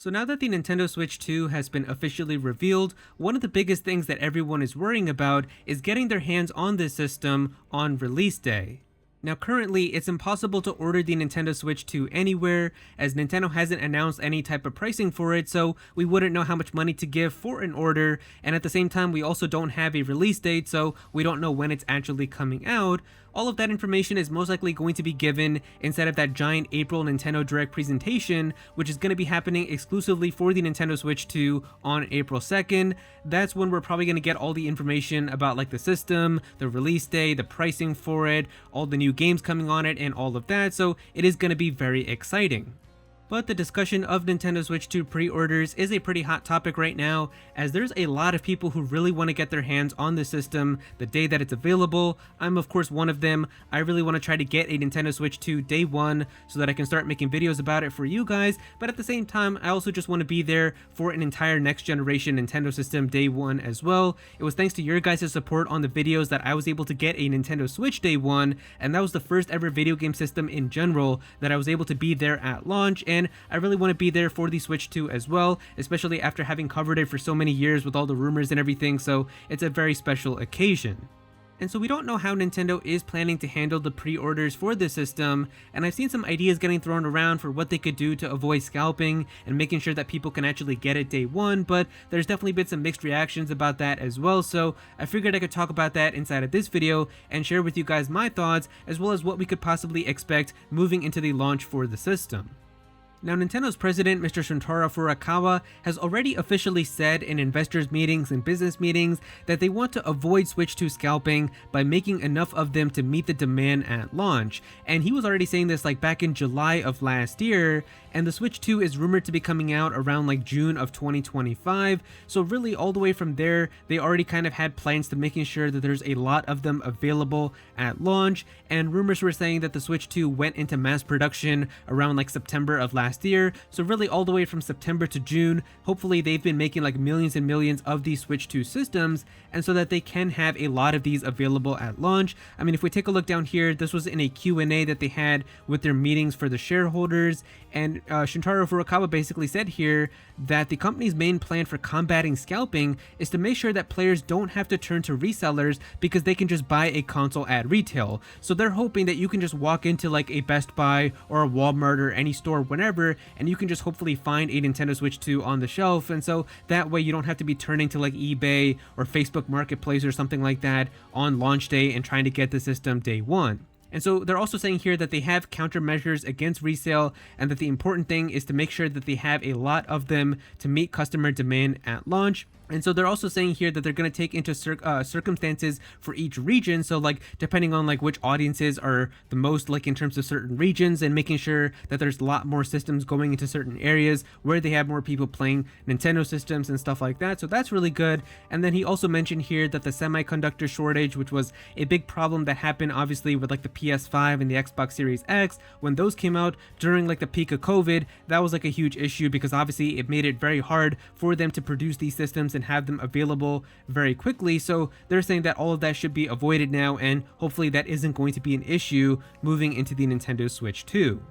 So now that the Nintendo Switch 2 has been officially revealed, one of the biggest things that everyone is worrying about is getting their hands on this system on release day. Now currently, it's impossible to order the Nintendo Switch 2 anywhere, as Nintendo hasn't announced any type of pricing for it, so we wouldn't know how much money to give for an order, and at the same time we also don't have a release date, so we don't know when it's actually coming out. All of that information is most likely going to be given inside of that giant April Nintendo Direct presentation, which is going to be happening exclusively for the Nintendo Switch 2 on April 2nd. That's when we're probably going to get all the information about like the system, the release day, the pricing for it, all the new games coming on it, and all of that, so it is going to be very exciting. But the discussion of Nintendo Switch 2 pre-orders is a pretty hot topic right now, as there's a lot of people who really want to get their hands on the system the day that it's available. I'm of course one of them. I really want to try to get a Nintendo Switch 2 day one so that I can start making videos about it for you guys, but at the same time I also just want to be there for an entire next generation Nintendo system day one as well. It was thanks to your guys' support on the videos that I was able to get a Nintendo Switch day one, and that was the first ever video game system in general that I was able to be there at launch, and I really want to be there for the Switch 2 as well, especially after having covered it for so many years with all the rumors and everything, so it's a very special occasion. And so we don't know how Nintendo is planning to handle the pre-orders for this system, and I've seen some ideas getting thrown around for what they could do to avoid scalping and making sure that people can actually get it day one, but there's definitely been some mixed reactions about that as well, so I figured I could talk about that inside of this video and share with you guys my thoughts, as well as what we could possibly expect moving into the launch for the system. Now, Nintendo's president, Mr. Shuntaro Furukawa, has already officially said in investors meetings and business meetings that they want to avoid Switch 2 scalping by making enough of them to meet the demand at launch. And he was already saying this like back in July of last year, and the Switch 2 is rumored to be coming out around like June of 2025. So really all the way from there, they already kind of had plans to making sure that there's a lot of them available at launch, and rumors were saying that the Switch 2 went into mass production around like September of last year, so really all the way from September to June, hopefully they've been making like millions and millions of these Switch 2 systems, and so that they can have a lot of these available at launch. I mean, if we take a look down here, this was in a Q&A that they had with their meetings for the shareholders, and Shuntaro Furukawa basically said here that the company's main plan for combating scalping is to make sure that players don't have to turn to resellers because they can just buy a console at retail. So they're hoping that you can just walk into like a Best Buy or a Walmart or any store whenever, and you can just hopefully find a Nintendo Switch 2 on the shelf, and so that way you don't have to be turning to like eBay or Facebook Marketplace or something like that on launch day and trying to get the system day one. And so they're also saying here that they have countermeasures against resale, and that the important thing is to make sure that they have a lot of them to meet customer demand at launch. And so they're also saying here that they're going to take into circumstances for each region. So like depending on like which audiences are the most like in terms of certain regions, and making sure that there's a lot more systems going into certain areas where they have more people playing Nintendo systems and stuff like that. So that's really good. And then he also mentioned here that the semiconductor shortage, which was a big problem that happened obviously with like the PS5 and the Xbox Series X, when those came out during like the peak of COVID, that was like a huge issue because obviously it made it very hard for them to produce these systems and have them available very quickly. So they're saying that all of that should be avoided now, and hopefully that isn't going to be an issue moving into the Nintendo Switch 2.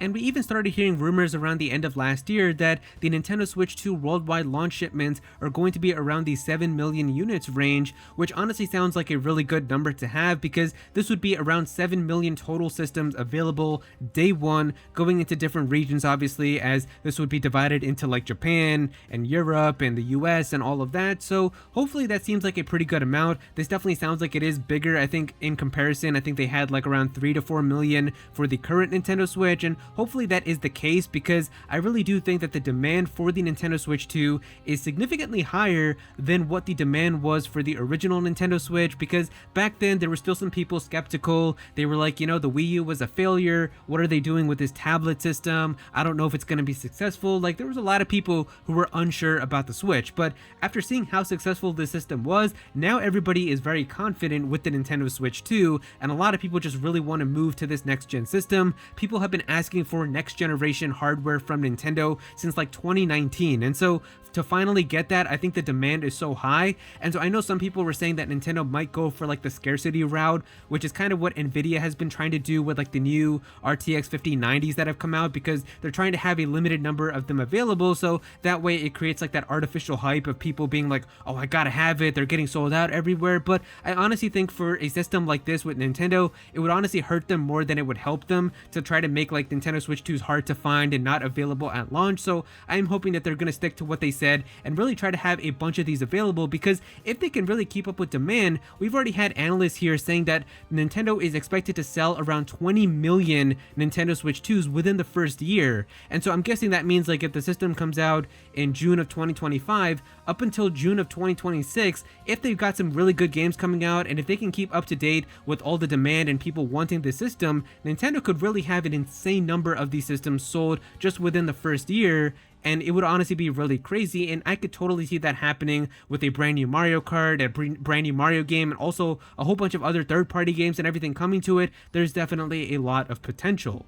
And we even started hearing rumors around the end of last year that the Nintendo Switch 2 worldwide launch shipments are going to be around the 7 million units range, which honestly sounds like a really good number to have, because this would be around 7 million total systems available day one, going into different regions obviously, as this would be divided into like Japan and Europe and the US and all of that. So hopefully that seems like a pretty good amount. This definitely sounds like it is bigger. I think in comparison, I think they had like around 3 to 4 million for the current Nintendo Switch, and hopefully that is the case, because I really do think that the demand for the Nintendo Switch 2 is significantly higher than what the demand was for the original Nintendo Switch, because back then there were still some people skeptical. They were like, you know, the Wii U was a failure. What are they doing with this tablet system? I don't know if it's going to be successful. Like, there was a lot of people who were unsure about the Switch, but after seeing how successful this system was, now everybody is very confident with the Nintendo Switch 2, and a lot of people just really want to move to this next gen system. People have been asking asking for next generation hardware from Nintendo since like 2019. And so to finally get that, I think the demand is so high. And so I know some people were saying that Nintendo might go for like the scarcity route, which is kind of what Nvidia has been trying to do with like the new RTX 5090s that have come out, because they're trying to have a limited number of them available. So that way it creates like that artificial hype of people being like, oh, I gotta have it, they're getting sold out everywhere. But I honestly think for a system like this with Nintendo, it would honestly hurt them more than it would help them to try to make like Nintendo Switch 2s hard to find and not available at launch. So I'm hoping that they're gonna stick to what they said and really try to have a bunch of these available, because if they can really keep up with demand, we've already had analysts here saying that Nintendo is expected to sell around 20 million Nintendo Switch 2s within the first year. And so I'm guessing that means like if the system comes out in June of 2025 up until June of 2026, if they've got some really good games coming out and if they can keep up to date with all the demand and people wanting the system, Nintendo could really have an insane number of these systems sold just within the first year. And it would honestly be really crazy, and I could totally see that happening with a brand new Mario Kart, a brand new Mario game, and also a whole bunch of other third-party games and everything coming to it. There's definitely a lot of potential.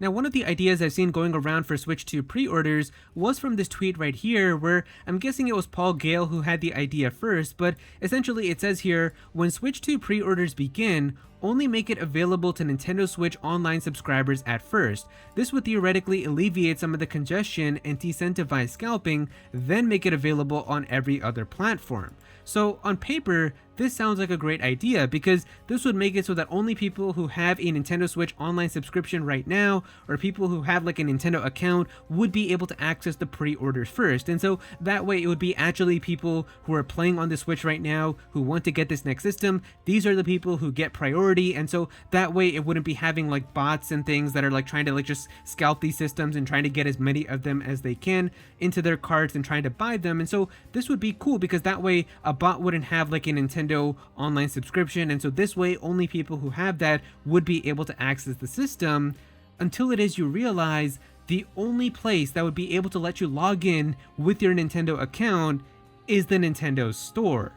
Now, one of the ideas I've seen going around for Switch 2 pre-orders was from this tweet right here, where I'm guessing it was Paul Gale who had the idea first, but essentially it says here, when Switch 2 pre-orders begin, only make it available to Nintendo Switch Online subscribers at first. This would theoretically alleviate some of the congestion and disincentivize scalping, then make it available on every other platform. So on paper, this sounds like a great idea, because this would make it so that only people who have a Nintendo Switch Online subscription right now, or people who have like a Nintendo account, would be able to access the pre-orders first. And so that way it would be actually people who are playing on the Switch right now who want to get this next system. These are the people who get priority, and so that way it wouldn't be having like bots and things that are like trying to like just scalp these systems and trying to get as many of them as they can into their carts and trying to buy them. And so this would be cool, because that way a bot wouldn't have like a Nintendo Online subscription, and so this way only people who have that would be able to access the system, until it is you realize the only place that would be able to let you log in with your Nintendo account is the Nintendo store.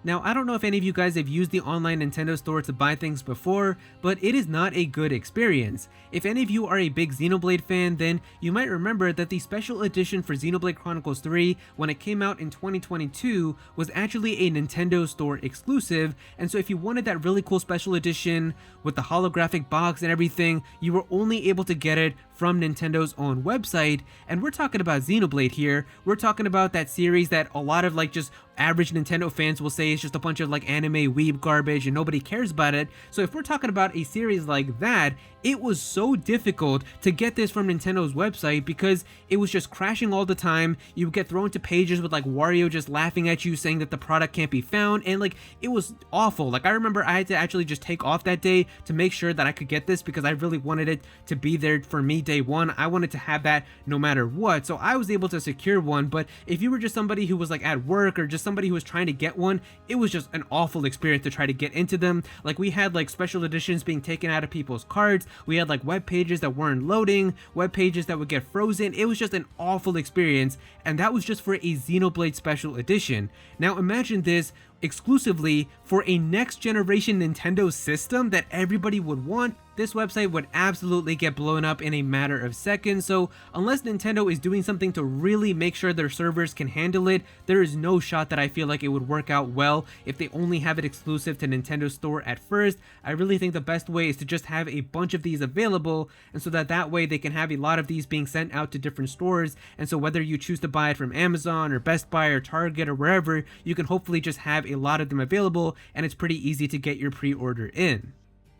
Now, I don't know if any of you guys have used the online Nintendo store to buy things before, but it is not a good experience. If any of you are a big Xenoblade fan, then you might remember that the special edition for Xenoblade Chronicles 3, when it came out in 2022, was actually a Nintendo store exclusive, and so if you wanted that really cool special edition with the holographic box and everything, you were only able to get it from Nintendo's own website. And we're talking about Xenoblade here. We're talking about that series that a lot of like just average Nintendo fans will say is just a bunch of like anime weeb garbage and nobody cares about it. So if we're talking about a series like that, it was so difficult to get this from Nintendo's website because it was just crashing all the time. You would get thrown to pages with like Wario just laughing at you saying that the product can't be found, and like it was awful. Like I remember I had to actually just take off that day to make sure that I could get this because I really wanted it to be there for me day one. I wanted to have that no matter what. So I was able to secure one, but if you were just somebody who was like at work or just somebody who was trying to get one, it was just an awful experience to try to get into them. Like we had like special editions being taken out of people's cards. We had like web pages that weren't loading, web pages that would get frozen. It was just an awful experience, and that was just for a Xenoblade special edition. Now imagine this exclusively for a next generation Nintendo system that everybody would want. This website would absolutely get blown up in a matter of seconds. So unless Nintendo is doing something to really make sure their servers can handle it, there is no shot that I feel like it would work out well if they only have it exclusive to Nintendo Store at first. I really think the best way is to just have a bunch of these available, and so that way they can have a lot of these being sent out to different stores. And so whether you choose to buy it from Amazon or Best Buy or Target or wherever, you can hopefully just have a lot of them available, and it's pretty easy to get your pre-order in.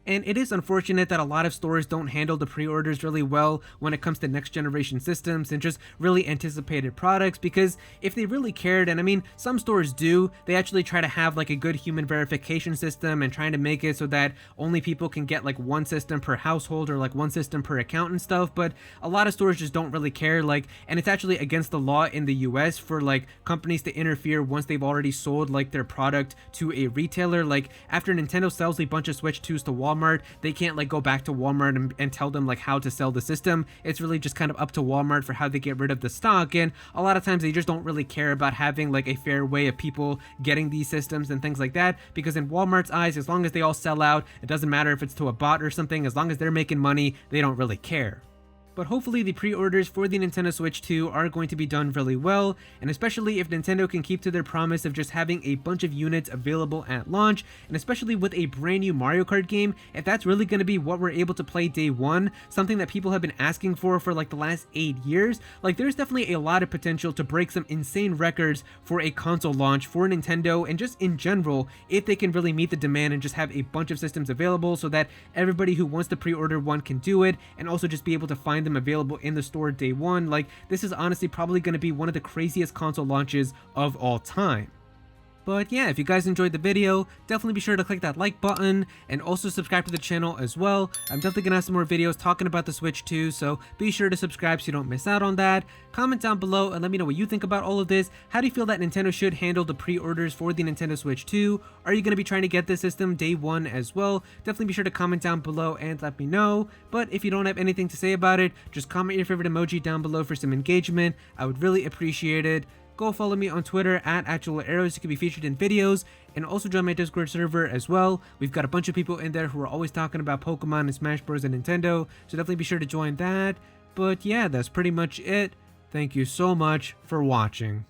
And it is unfortunate that a lot of stores don't handle the pre-orders really well when it comes to next generation systems and just really anticipated products, because if they really cared, and I mean some stores do, they actually try to have like a good human verification system and trying to make it so that only people can get like one system per household or like one system per account and stuff. But a lot of stores just don't really care, like, and it's actually against the law in the US for like companies to interfere once they've already sold like their product to a retailer. Like after Nintendo sells a bunch of Switch 2s to Walmart, they can't like go back to Walmart and tell them like how to sell the system. It's really just kind of up to Walmart for how they get rid of the stock, and a lot of times they just don't really care about having like a fair way of people getting these systems and things like that, because in Walmart's eyes, as long as they all sell out, it doesn't matter if it's to a bot or something, as long as they're making money, they don't really care. But hopefully the pre-orders for the Nintendo Switch 2 are going to be done really well, and especially if Nintendo can keep to their promise of just having a bunch of units available at launch, and especially with a brand new Mario Kart game, if that's really going to be what we're able to play day one, something that people have been asking for like the last 8 years, like there's definitely a lot of potential to break some insane records for a console launch for Nintendo, and just in general, if they can really meet the demand and just have a bunch of systems available so that everybody who wants to pre-order one can do it, and also just be able to find them available in the store day one. Like, this is honestly probably going to be one of the craziest console launches of all time. But yeah, if you guys enjoyed the video, definitely be sure to click that like button and also subscribe to the channel as well. I'm definitely gonna have some more videos talking about the Switch 2, so be sure to subscribe so you don't miss out on that. Comment down below and let me know what you think about all of this. How do you feel that Nintendo should handle the pre-orders for the Nintendo Switch 2? Are you gonna be trying to get this system day one as well? Definitely be sure to comment down below and let me know. But if you don't have anything to say about it, just comment your favorite emoji down below for some engagement. I would really appreciate it. Go follow me on Twitter at Aero so you can be featured in videos, and also join my Discord server as well. We've got a bunch of people in there who are always talking about Pokemon and Smash Bros and Nintendo, so definitely be sure to join that. But yeah, that's pretty much it. Thank you so much for watching.